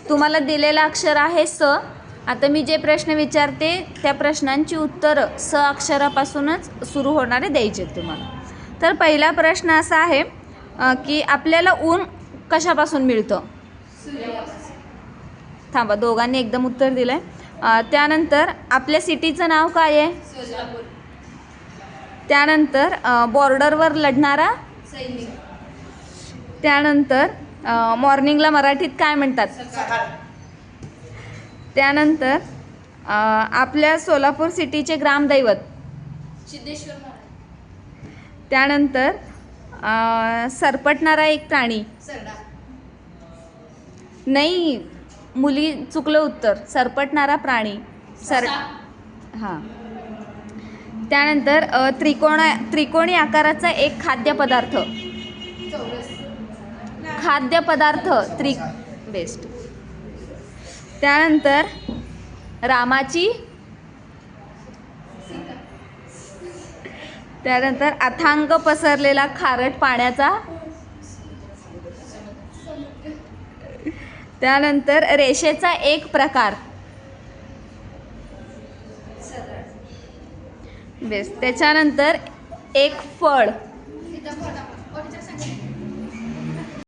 तुम्हाला दिलेलं अक्षर आहे स. आता मी जे प्रश्न विचारते त्या प्रश्नांची उत्तरं स अक्षरापासूनच सुरू होणारे द्यायचे तुम्हाला. तर पहिला प्रश्न असा आहे की आपल्याला ऊन कशापासून मिळतं? थांबा, दोघांनी एकदम उत्तर दिलं आहे. त्यानंतर आपल्या सिटीचं नाव काय आहे? सोलापूर. त्यानंतर बॉर्डरवर लढणारा सैनिक. त्यानंतर मॉर्निंगला मराठीत काय म्हणतात? सकाळ. त्यानंतर आपल्या सोलापूर सिटीचे ग्रामदैवत. सिद्धेश्वर महाराज. त्यानंतर सरपटणारा एक प्राणी. सरडा. नाही, मुली चुकलं उत्तर. सरपटणारा प्राणी सर. हां. त्यानंतर त्रिकोणी आकाराचा एक खाद्यपदार्थ. चौरस. खाद्यपदार्थ बेस्ट. त्यानंतर रामाची. सीता. त्यानंतर अथांग पसरलेला खारट पाण्याचा. त्यानंतर रेषेचा एक प्रकार. सरळ. बेस्ट. त्याच्यानंतर एक फळ.